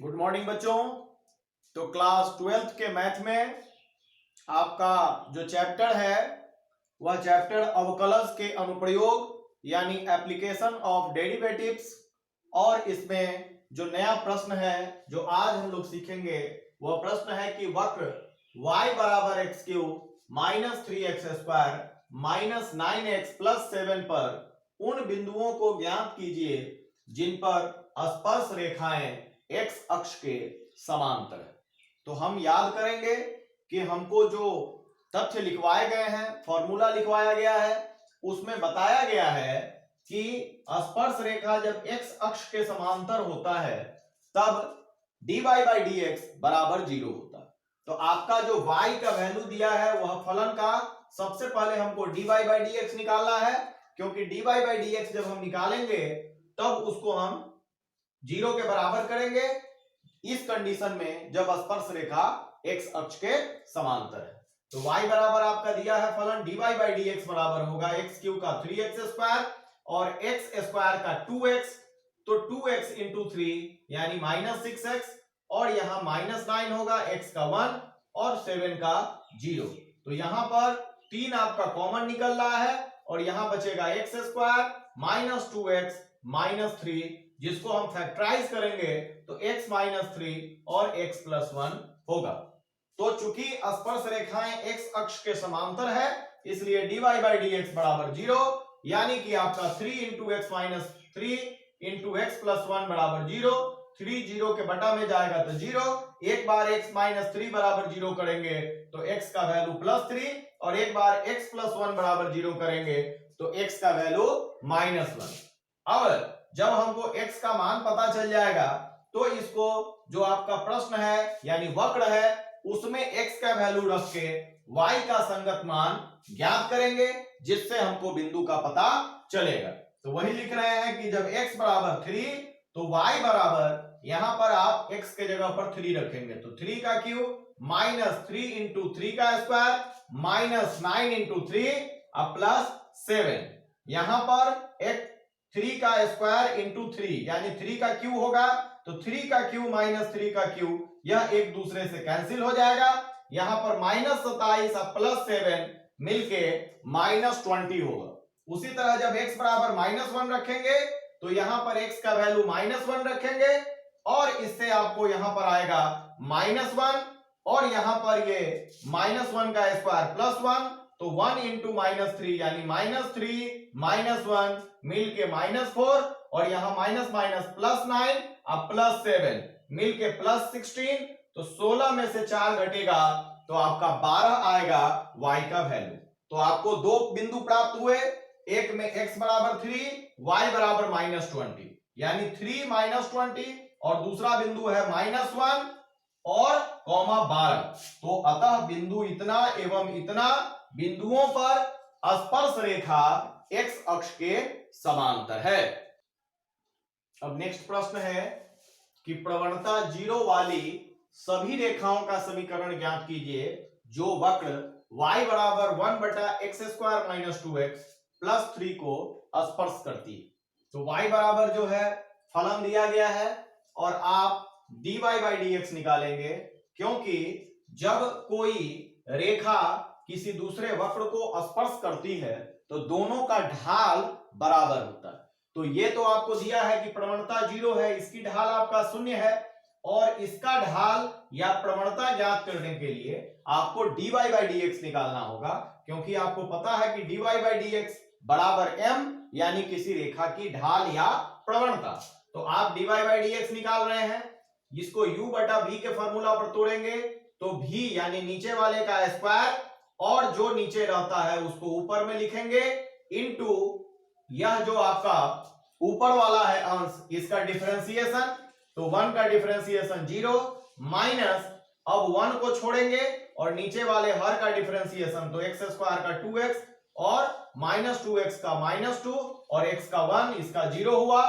Good morning बच्चों। तो class 12th के मैथ में आपका जो चैप्टर है वह चैप्टर अवकलज के अनुप्रयोग यानी एप्लीकेशन ऑफ डेरिवेटिव्स, और इसमें जो नया प्रश्न है जो आज हम लोग सीखेंगे वह प्रश्न है कि वक्र y बराबर x cube minus 3x square minus 9x plus 7 पर उन बिंदुओं को ज्ञात कीजिए जिन पर स्पर्श रेखाएं x अक्ष के समांतर है। तो हम याद करेंगे कि हमको जो तथ्य लिखवाए गए हैं, फॉर्मूला लिखवाया गया है, उसमें बताया गया है कि स्पर्श रेखा जब x अक्ष के समांतर होता है तब dy बाई डी एक्स बराबर 0 होता है। तो आपका जो y का वैल्यू दिया है वह फलन का सबसे पहले हमको dy बाई डी एक्स निकालना है, क्योंकि dy बाई डी एक्स जब हम निकालेंगे तब उसको हम 0 के बराबर करेंगे इस कंडीशन में जब स्पर्श रेखा x अक्ष के समांतर है। तो y बराबर आपका दिया है फलन dy बाई डी एक्स बराबर होगा x क्यूब का 3x स्क्वायर और x स्क्वायर का 2x, तो 2x इंटू 3 यानी माइनस 6x, और यहाँ माइनस 9 होगा, x का 1 और 7 का 0। तो यहाँ पर 3 आपका कॉमन निकल रहा है और यहाँ बचेगा x square minus 2x minus 3, जिसको हम फैक्टराइज करेंगे तो x माइनस 3 और x प्लस 1 होगा। तो चूंकि स्पर्श रेखाएं x अक्ष के समांतर है इसलिए dy बाई डी एक्स बराबर 0, यानी कि आपका 3 into x minus 3 into x plus 1 बराबर 0। 3 0 के बटा में जाएगा तो 0, एक बार x माइनस 3 बराबर 0 करेंगे तो x का वैल्यू प्लस 3, और एक बार x प्लस 1 बराबर 0 करेंगे तो x का वैल्यू माइनस 1। अब जब हमको x का मान पता चल जाएगा तो इसको जो आपका प्रश्न है यानी वक्र है उसमें x का वैल्यू रख के y का संगत मान ज्ञात करेंगे, जिससे हमको बिंदु का पता चलेगा। तो वही लिख रहे हैं कि जब x बराबर 3 तो y बराबर, यहां पर आप x के जगह पर 3 रखेंगे तो 3 का क्यूब माइनस 3 इंटू 3 का स्क्वायर माइनस 9 इंटू 3 अब प्लस 7, यहां पर एक 3 का स्क्वायर इंटू 3 यानी 3 का क्यूब होगा, तो 3 का क्यूब माइनस 3 का क्यूब यह एक दूसरे से कैंसिल हो जाएगा। यहां पर माइनस 27 अब प्लस 7 मिलके माइनस 20 होगा। उसी तरह जब x बराबर माइनस 1 रखेंगे तो यहां पर x का वैल्यू माइनस 1 रखेंगे और इससे आपको यहां पर आएगा माइनस 1, और यहां पर ये माइनस 1 का स्क्वायर प्लस 1, तो 1 इंटू माइनस 3 यानी माइनस 3 माइनस 1 मिलके माइनस 4, और यहां माइनस माइनस प्लस 9 अब प्लस 7 मिलके प्लस 16, तो 16 में से 4 घटेगा तो आपका 12 आएगा y का वैल्यू। तो आपको दो बिंदु प्राप्त हुए, एक में x बराबर 3 y बराबर माइनस 20 यानी 3 माइनस 20, और दूसरा बिंदु है माइनस 1 और कॉमा 12। तो अतः बिंदु इतना एवं इतना बिंदुओं पर स्पर्श रेखा x अक्ष के समांतर है। अब नेक्स्ट प्रश्न है कि प्रवणता 0 वाली सभी रेखाओं का समीकरण ज्ञात कीजिए जो वक्र y बराबर 1 बटा x square minus 2x plus 3 को स्पर्श करती है। तो y बराबर जो है फलन दिया गया है और आप dy बाई डी एक्स निकालेंगे, क्योंकि जब कोई रेखा किसी दूसरे वक्र को स्पर्श करती है तो दोनों का ढाल बराबर होता है। तो ये तो आपको दिया है कि प्रवणता 0 है, इसकी ढाल आपका 0 है, और इसका ढाल या प्रवणता ज्ञात करने के लिए आपको dy बाई डी एक्स निकालना होगा, क्योंकि आपको पता है कि dy बाई डी एक्स बराबर m यानी किसी रेखा की ढाल या प्रवणता। तो आप dy बाई डी एक्स निकाल रहे हैं, जिसको u बटा v के फॉर्मूला पर तोड़ेंगे तो v यानी नीचे वाले का स्क्वायर और जो नीचे रहता है उसको ऊपर में लिखेंगे इनटू यह जो आपका ऊपर वाला है अंश इसका डिफरेंशिएशन, तो 1 का डिफरेंशिएशन 0 माइनस अब 1 को छोड़ेंगे और नीचे वाले हर का डिफरेंशिएशन, तो x स्क्वायर का 2x और माइनस 2x का माइनस 2 और x का 1, इसका 0 हुआ,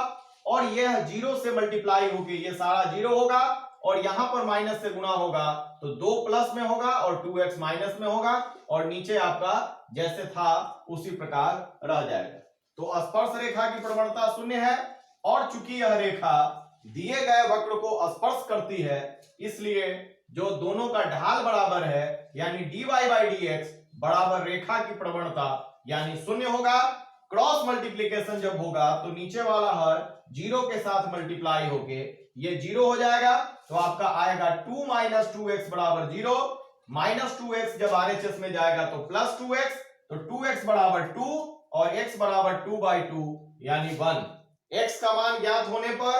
और यह 0 से मल्टीप्लाई होके ये सारा 0 होगा और यहां पर माइनस से गुना होगा तो 2 प्लस में होगा और 2x माइनस में होगा, और नीचे आपका जैसे था उसी प्रकार रह जाएगा। तो स्पर्श रेखा की प्रवणता 0 है, और चूंकि यह रेखा दिए गए वक्र को स्पर्श करती है, इसलिए जो दोनों का ढाल बराबर है यानी dy बाई dx बराबर रेखा की प्रवणता यानी शून्य होगा। क्रॉस मल्टीप्लीकेशन जब होगा तो नीचे वाला हर जीरो के साथ मल्टीप्लाई होके ये जीरो हो जाएगा, तो आपका आएगा 2 माइनस 2x बराबर जीरो। माइनस 2x जब RHS में जाएगा तो प्लस 2x, तो 2x बराबर 2 और x बराबर 2 बाई 2 यानी 1। x का मान ज्ञात होने पर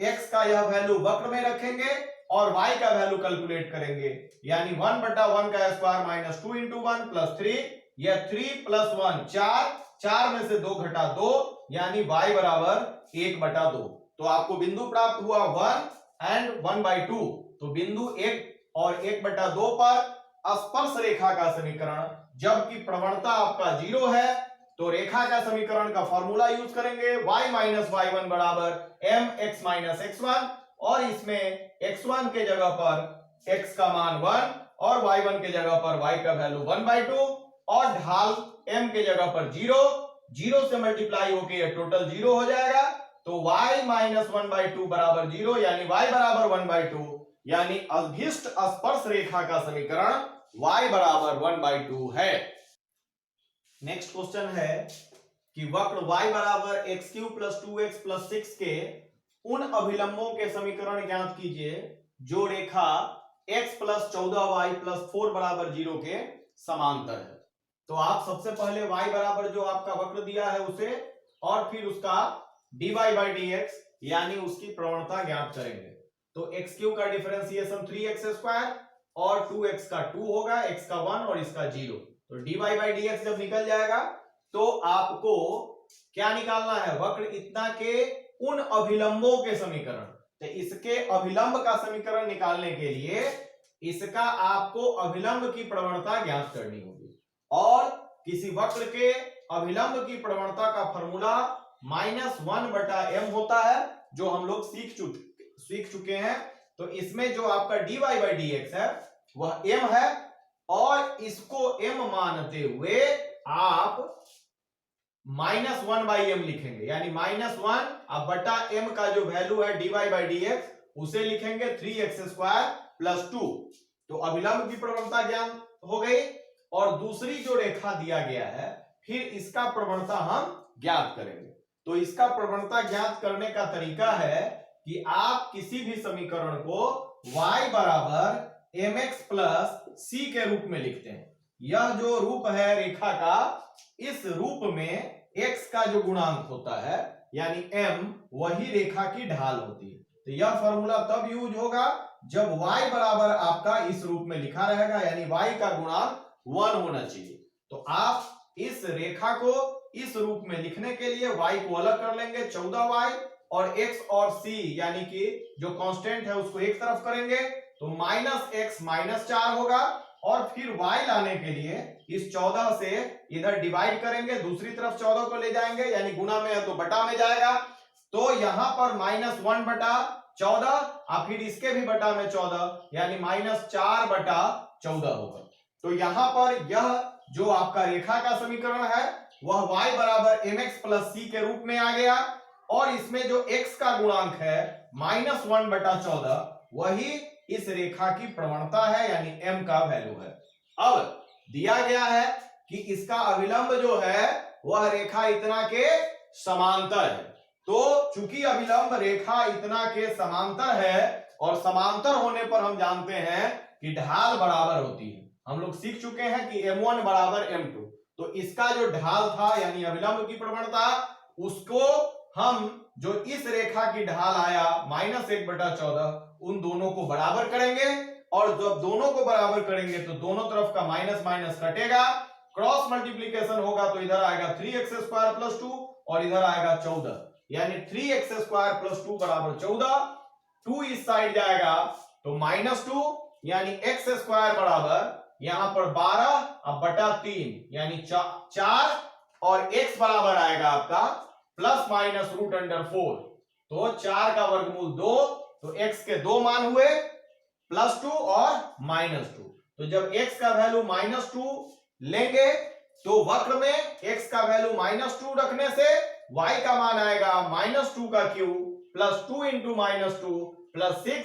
x का यह वैल्यू वक्र में रखेंगे और y का वैल्यू कैलकुलेट करेंगे, यानी 1 बटा 1 का स्क्वायर माइनस 2 इंटू 1 प्लस 3, यह 3 प्लस 1 4, 4 में से 2 घटा 2 यानी y बराबर 1 बटा 2। तो आपको बिंदु प्राप्त हुआ 1 एंड 1 बाई 2। तो बिंदु 1 और 1 बटा 2 पर स्पर्श रेखा का समीकरण, जबकि प्रवणता आपका 0 है तो रेखा का समीकरण का फॉर्मूला यूज करेंगे y माइनस y1 बराबर mx माइनस x1, और इसमें x1 के जगह पर x का मान 1 और y1 के जगह पर y का वैल्यू 1 बाई 2 और ढाल m के जगह पर 0, 0 से मल्टीप्लाई होके ये टोटल 0 हो जाएगा। तो y माइनस 1 बाई 2 बराबर 0 यानी y बराबर 1 बाई 2, यानी अभिष्ट स्पर्श रेखा का समीकरण y बराबर 1 बाई 2 है। नेक्स्ट क्वेश्चन है कि वक्र y बराबर x Q plus 2x plus 6 के उन अभिलंबों के समीकरण ज्ञात कीजिए जो रेखा x प्लस 14y प्लस 4 बराबर 0 के समांतर है। तो आप सबसे पहले y बराबर जो आपका वक्र दिया है उसे और फिर उसका dy बाई dx यानी उसकी प्रवणता ज्ञात करेंगे। तो x क्यू का डिफरेंशिएशन 3x स्क्वायर और 2x का 2 होगा, x का 1 और इसका 0। तो dy बाई dx जब निकल जाएगा तो आपको क्या निकालना है, वक्र इतना के उन अभिलंबों के समीकरण। तो इसके अभिलंब का समीकरण निकालने के लिए इसका आपको अभिलंब की प्रवणता ज्ञात करनी होगी, और किसी वक्र के अभिलंब की प्रवणता का फॉर्मूला -1 बटा m होता है, जो हम लोग सीख चुके हैं। तो इसमें जो आपका dy बाई dx है वह m है, और इसको m मानते हुए आप -1 बाई m लिखेंगे, यानी -1 अब बटा m का जो वैल्यू है dy बाई dx उसे लिखेंगे 3x स्क्वायर प्लस 2। तो अभिलंब की प्रवणता ज्ञान हो गई, और दूसरी जो रेखा दिया गया है फिर इसका प्रवणता हम ज्ञात करेंगे। तो इसका प्रवणता ज्ञात करने का तरीका है कि आप किसी भी समीकरण को y बराबर mx प्लस c के रूप में लिखते हैं। यह जो रूप है रेखा का, इस रूप में x का जो गुणांक होता है यानी m वही रेखा की ढाल होती है। तो यह फॉर्मूला तब यूज होगा जब y बराबर आपका इस रूप में लिखा रहेगा, यानी y का गुणांक 1 होना चाहिए। तो आप इस रेखा को इस रूप में लिखने के लिए y को अलग कर लेंगे 14y, और x और c यानी कि जो कांस्टेंट है उसको एक तरफ करेंगे तो -x -4 होगा, और फिर y लाने के लिए इस 14 से इधर डिवाइड करेंगे, दूसरी तरफ 14 को ले जाएंगे, यानी गुना में है तो बटा में जाएगा। तो यहां पर -1 बटा 14 और फिर इसके भी बटा में 14 यानी -4 बटा 14 होगा। तो यहां पर यह जो आपका रेखा का समीकरण है वह y बराबर mx प्लस c के रूप में आ गया, और इसमें जो x का गुणांक है -1 बटा 14 वही इस रेखा की प्रवणता है, यानी m का वैल्यू है। अब दिया गया है कि इसका अभिलंब जो है वह रेखा इतना के समांतर है। तो चूंकि अभिलंब रेखा इतना के समांतर है, और समांतर होने पर हम जानते हैं कि ढाल बराबर होती है। हम लोग सीख चुके हैं कि m1 बराबर m2। तो इसका जो ढाल था यानी अभिलंब की प्रवणता, उसको हम जो इस रेखा की ढाल आया -1 बटा 14 उन दोनों को बराबर करेंगे, और जब दोनों को बराबर करेंगे तो दोनों तरफ का माइनस माइनस कटेगा, क्रॉस मल्टीप्लीकेशन होगा तो इधर आएगा 3x स्क्वायर प्लस 2 और इधर आएगा 14, यानी 3x स्क्वायर प्लस 2 बराबर 14। 2 इस साइड जाएगा तो -2 यानी x स्क्वायर बराबर यहां पर 12 अब बटा 3 यानी 4, और x बराबर आएगा आपका प्लस माइनस √4। तो 4 का वर्गमूल 2, तो x के 2 मान हुए +2 और -2। तो जब x का वैल्यू -2 लेंगे तो वक्र में x का वैल्यू -2 रखने से y का मान आएगा -2 का क्यूब +2 इंटू -2 +6,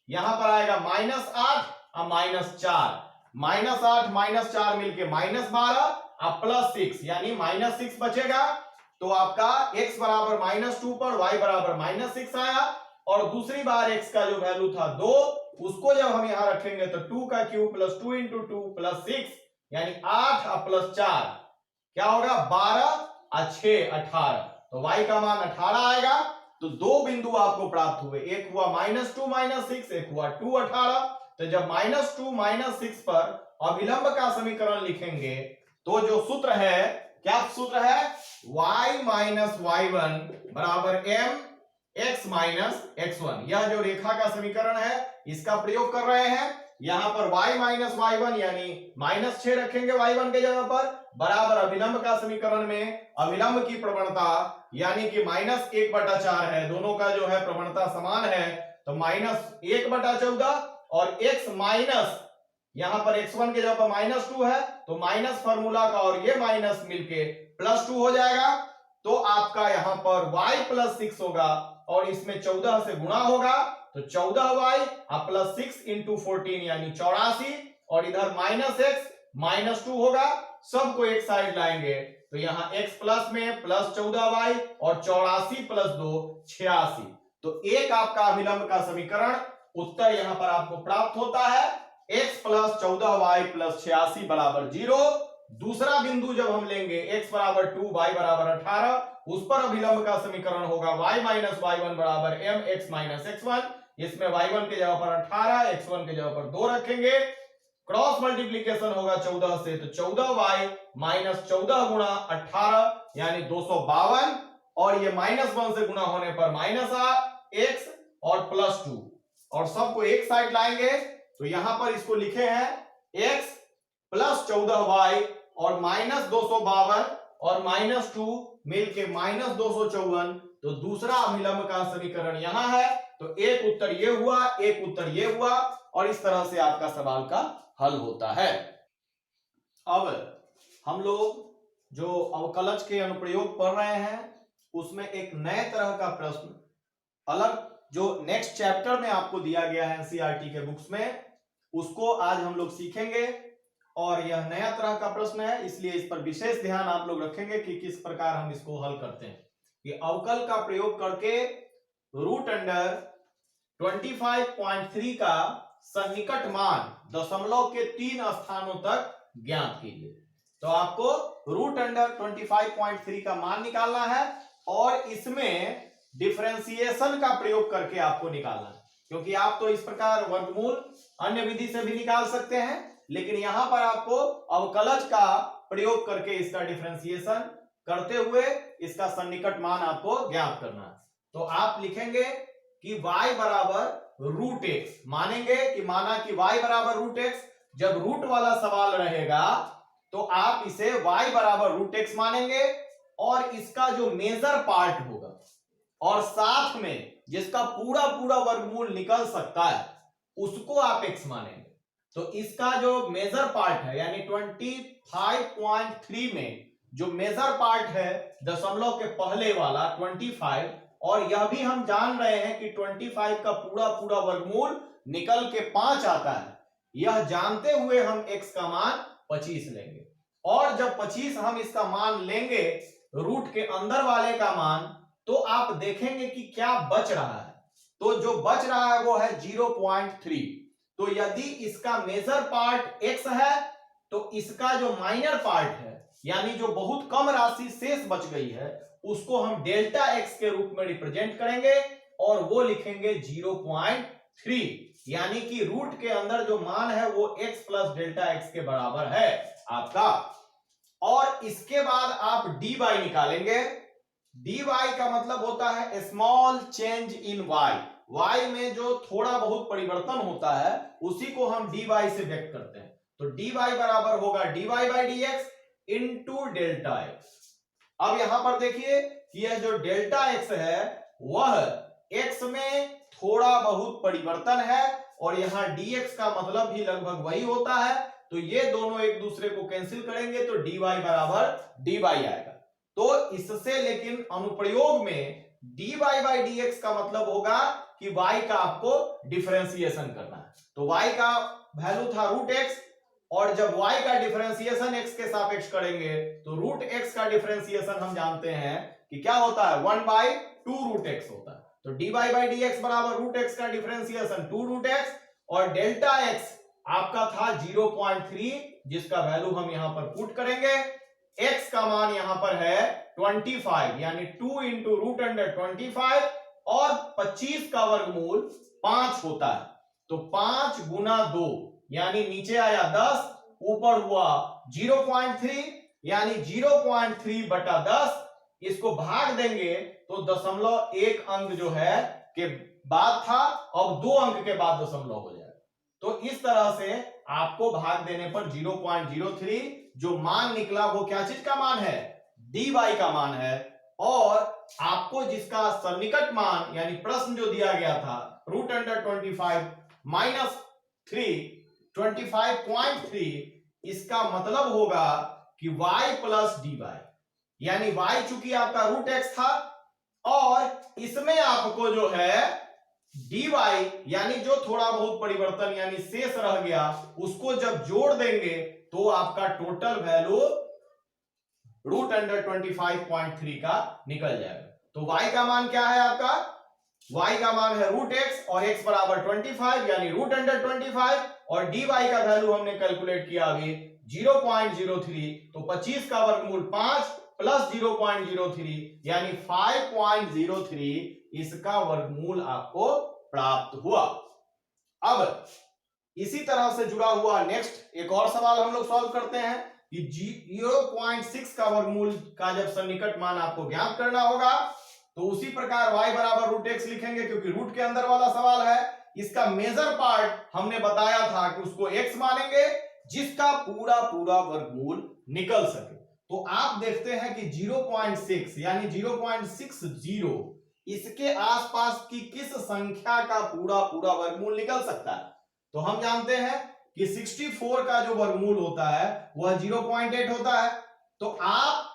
यहां पर आएगा -8 और -4, -8 -4 मिलके -12 और +6 यानी -6 बचेगा। तो आपका x बराबर -2 पर y बराबर -6 आया, और दूसरी बार x का जो वैल्यू था 2, उसको जब हम यहां रखेंगे तो 2 का क्यूब +2 इंटू 2 +6 यानी 8 और +4 क्या होगा 12 और 6 18, तो y का मान 18 आएगा। तो दो बिंदु आपको प्राप्त हुए, एक हुआ -2 -6, एक हुआ 2 18। तो जब -2 -6 पर अभिलंब का समीकरण लिखेंगे तो जो सूत्र है, क्या सूत्र है, y माइनस y1 बराबर m x माइनस x1। यह जो रेखा का समीकरण है इसका प्रयोग कर रहे हैं। यहां पर y माइनस y1 यानी -6 रखेंगे y1 के जगह पर, बराबर अभिलंब का समीकरण में अभिलंब की प्रवणता यानी कि -1/4 है, दोनों का जो है प्रवणता समान है, तो -1/14 और x माइनस यहां पर x1 के जगह पर -2 है, तो माइनस फार्मूला का और ये माइनस मिलके +2 हो जाएगा। तो आपका यहां पर y +6 होगा और इसमें 14 से गुणा होगा, तो 14y और +6 इंटू 14 यानी 84, और इधर -x -2 होगा, सबको एक साइड लाएंगे तो यहां x प्लस में +14y और 84 + 2 86। तो एक आपका अभिलंब का समीकरण उत्तर यहां पर आपको प्राप्त होता है, x + 14y + 86 बराबर 0। दूसरा बिंदु जब हम लेंगे x बराबर 2 y बराबर 18, उस पर अभिलंब का समीकरण होगा y माइनस y1 बराबर m x माइनस x1। इसमें y1 के जगह पर 18, x1 के जगह पर 2 रखेंगे, क्रॉस मल्टीप्लीकेशन होगा 14 से, तो 14y माइनस 14 गुणा 18 यानी 252, और ये -1 से गुणा होने पर -x और +2, और सबको एक साइड लाएंगे तो यहां पर इसको लिखे हैं x + 14y और -252 और -2 मिलके -254। तो दूसरा अभिलंब का समीकरण यहां है, तो एक उत्तर ये हुआ, एक उत्तर ये हुआ, और इस तरह से आपका सवाल का हल होता है। अब हम लोग जो अवकलज के अनुप्रयोग पढ़ रहे हैं उसमें एक नए तरह का प्रश्न अलग जो नेक्स्ट चैप्टर में आपको दिया गया है एनसीईआरटी के बुक्स में, उसको आज हम लोग सीखेंगे, और यह नया तरह का प्रश्न है, इसलिए इस पर विशेष ध्यान आप लोग रखेंगे कि किस प्रकार हम इसको हल करते हैं। कि अवकल का प्रयोग करके √25.3 का सन्निकट मान दशमलव के 3 स्थानों तक ज्ञात कीजिए। तो आपको √25.3 का मान निकालना है, और इसमें डिफरेंशिएशन का प्रयोग करके आपको निकालना है, क्योंकि आप तो इस प्रकार वर्गमूल अन्य विधि से भी निकाल सकते हैं, लेकिन यहां पर आपको अवकलज का प्रयोग करके इसका डिफरेंशिएशन करते हुए इसका सन्निकट मान आपको ज्ञात करना है। तो आप लिखेंगे कि y बराबर √x, मानेंगे कि माना कि y बराबर √x, जब रूट वाला सवाल रहेगा तो आप इसे y बराबर √x मानेंगे, और इसका जो मेजर पार्ट होगा और साथ में जिसका पूरा पूरा वर्गमूल निकल सकता है उसको आप x मानेंगे। तो इसका जो मेजर पार्ट है यानी 25.3 में जो मेजर पार्ट है दशमलव के पहले वाला 25, और यह भी हम जान रहे हैं कि 25 का पूरा पूरा वर्गमूल निकल के 5 आता है, यह जानते हुए हम x का मान 25 लेंगे, और जब 25 हम इसका मान लेंगे रूट के अंदर वाले का मान, तो आप देखेंगे कि क्या बच रहा है, तो जो बच रहा है वो है 0.3। तो यदि इसका मेजर पार्ट x है तो इसका जो माइनर पार्ट है यानी जो बहुत कम राशि शेष बच गई है उसको हम डेल्टा x के रूप में रिप्रेजेंट करेंगे, और वो लिखेंगे 0.3, यानी कि रूट के अंदर जो मान है वो x + डेल्टा x के बराबर है आपका। और इसके बाद आप dy निकालेंगे। dy का मतलब होता है स्मॉल चेंज इन y में जो थोड़ा बहुत परिवर्तन होता है उसी को हम dy से व्यक्त करते हैं। तो dy बराबर होगा dy/dx इंटू डेल्टा x। अब यहां पर देखिए कि यह जो डेल्टा x है वह x में थोड़ा बहुत परिवर्तन है, और यहां dx का मतलब भी लगभग वही होता है, तो ये दोनों एक दूसरे को कैंसिल करेंगे तो dy बराबर dy आएगा। तो इससे लेकिन अनुप्रयोग में dy बाई dx का मतलब होगा कि y का आपको डिफरेंशिएशन करना है। तो y का वैल्यू था √x, और जब y का डिफरेंशिएशन x के सापेक्ष करेंगे तो √x का डिफरेंशिएशन हम जानते हैं कि क्या होता है, 1/2 √x होता है। तो dy बाई dx बराबर √x का डिफरेंशिएशन 2 √x, और डेल्टा x आपका था 0.3, जिसका वैल्यू हम यहां पर पुट करेंगे। x का मान यहां पर है 25, यानी 2 इंटू √25, और 25 का वर्गमूल 5 होता है। तो 5 गुना 2 यानी नीचे आया 10, ऊपर हुआ 0.3, यानी 0.3 बटा 10। इसको भाग देंगे तो 0.1 अंक जो है के बाद था, अब 2 अंक के बाद दशमलव हो जाएगा। तो इस तरह से आपको भाग देने पर 0.03 जो मान निकला वो क्या चीज का मान है, dy का मान है। और आपको जिसका सन्निकट मान यानी प्रश्न जो दिया गया था √25 माइनस 25.3, इसका मतलब होगा कि y प्लस dy, यानी y चूंकि आपका √x था, और इसमें आपको जो है dy यानी जो थोड़ा बहुत परिवर्तन यानी शेष रह गया उसको जब जोड़ देंगे तो आपका टोटल वैल्यू √25.3 का निकल जाएगा। तो y का मान क्या है आपका, y का मान है √x और x बराबर 25 यानी √25, और dy का वैल्यू हमने कैलकुलेट किया अभी 0.03, तो 25 का वर्गमूल 5 प्लस 0.03 यानी 5.03, इसका वर्गमूल आपको प्राप्त हुआ। अब इसी तरह से जुड़ा हुआ नेक्स्ट एक और सवाल हम लोग सॉल्व करते हैं कि 0.6 का वर्गमूल का जब सन्निकट मान आपको ज्ञात करना होगा तो उसी प्रकार y बराबर √x लिखेंगे, क्योंकि रूट के अंदर वाला सवाल है। इसका मेजर पार्ट हमने बताया था कि उसको x मानेंगे जिसका पूरा पूरा वर्गमूल निकल सके। तो आप देखते हैं कि 0.6 यानी 0.60 इसके आसपास की किस संख्या का पूरा पूरा वर्गमूल निकल सकता है। तो हम जानते हैं कि 64 का जो वर्गमूल होता है वह 0.8 होता है। तो आप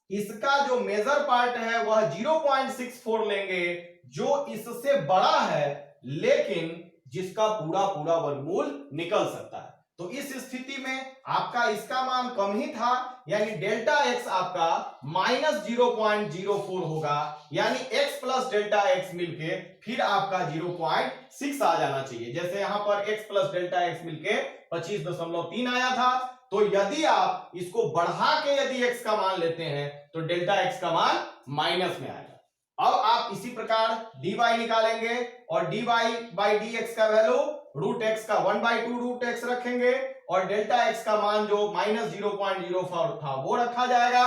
इसका जो मेजर पार्ट है वह 0.64 लेंगे जो इससे बड़ा है लेकिन जिसका पूरा पूरा वर्गमूल निकल सकता है। तो इस स्थिति में आपका इसका मान कम ही था, यानी डेल्टा x आपका -0.04 होगा, यानी x प्लस डेल्टा x मिलके फिर आपका 0.6 आ जाना चाहिए। जैसे यहां पर x प्लस डेल्टा x मिलके 25.3 आया था, तो यदि आप इसको बढ़ा के यदि x का मान लेते हैं तो डेल्टा x का मान माइनस में आएगा। अब आप इसी प्रकार dy निकालेंगे और dy बाई dx का वैल्यू √x का 1/2 √x रखेंगे और डेल्टा x का मान जो -0.04 था वो रखा जाएगा।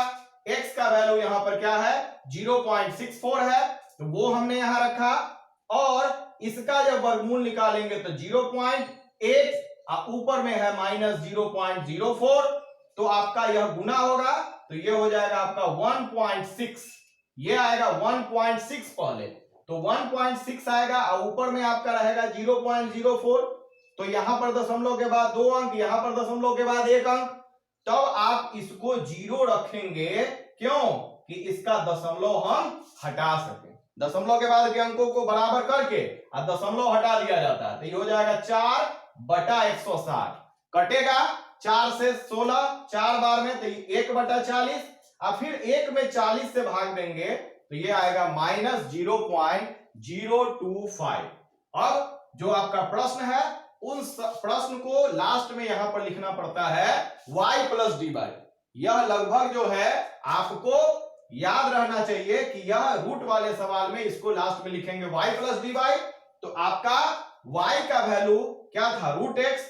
x का वैल्यू यहां पर क्या है 0.64 है, तो वो हमने यहां रखा, और इसका जब वर्गमूल निकालेंगे तो 0.8 ऊपर में है -0.04, तो आपका यह गुना होगा तो ये हो जाएगा आपका 1.6, ये आएगा 1.6 पहले, तो 1.6 आएगा और ऊपर में आपका रहेगा 0.04, तो यहां पर दशमलव के बाद 2 अंक, यहां पर दशमलव के बाद 1 अंक, तब आप इसको 0 रखेंगे, क्यों कि इसका दशमलव हम हटा सकें। दशमलव के बाद के अंकों को बराबर करके और दशमलव हटा दिया जाता है, तो ये हो जाएगा 4/160, कटेगा 4 से 16 4 बार में, तो 1/40, और फिर 1 में 40 से भाग देंगे तो ये आएगा -0.025। अब जो आपका प्रश्न है उन प्रश्न को लास्ट में यहां पर लिखना पड़ता है y प्लस dy। यह लगभग जो है आपको याद रहना चाहिए कि यह रूट वाले सवाल में इसको लास्ट में लिखेंगे y प्लस dy, तो आपका y का वैल्यू क्या था √x,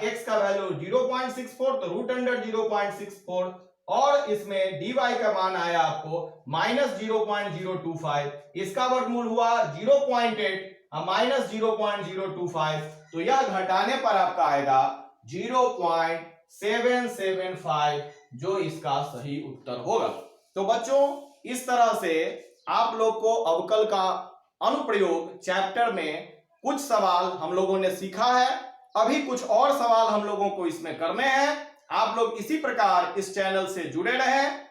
x का वैल्यू 0.64, तो √0.64, और इसमें dy का मान आया आपको -0.025, इसका वर्गमूल हुआ 0.8 -0.025, तो यह घटाने पर आपका आएगा 0.775, जो इसका सही उत्तर होगा। तो बच्चों इस तरह से आप लोग को अवकल का अनुप्रयोग चैप्टर में कुछ सवाल हम लोगों ने सीखा है। अभी कुछ और सवाल हम लोगों को इसमें करने हैं। आप लोग इसी प्रकार इस चैनल से जुड़े रहें।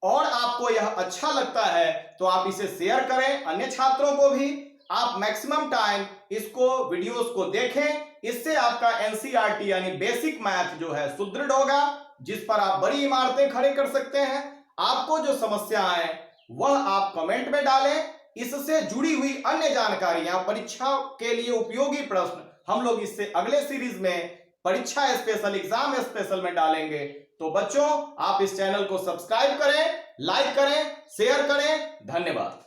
और आपको यह अच्छा लगता है तो आप इसे शेयर करें अन्य छात्रों को भी। आप मैक्सिमम टाइम इसको वीडियोस को देखें, इससे आपका एनसीईआरटी यानी बेसिक मैथ जो है सुदृढ़ होगा, जिस पर आप बड़ी इमारतें खड़े कर सकते हैं। आपको जो समस्या है वह आप कमेंट में डालें, इससे जुड़ी हुई अन्य जानकारियां, परीक्षा के लिए उपयोगी प्रश्न हम लोग इससे अगले सीरीज में परीक्षा स्पेशल, एग्जाम स्पेशल में डालेंगे। तो बच्चों, आप इस चैनल को सब्सक्राइब करें, लाइक करें, शेयर करें। धन्यवाद।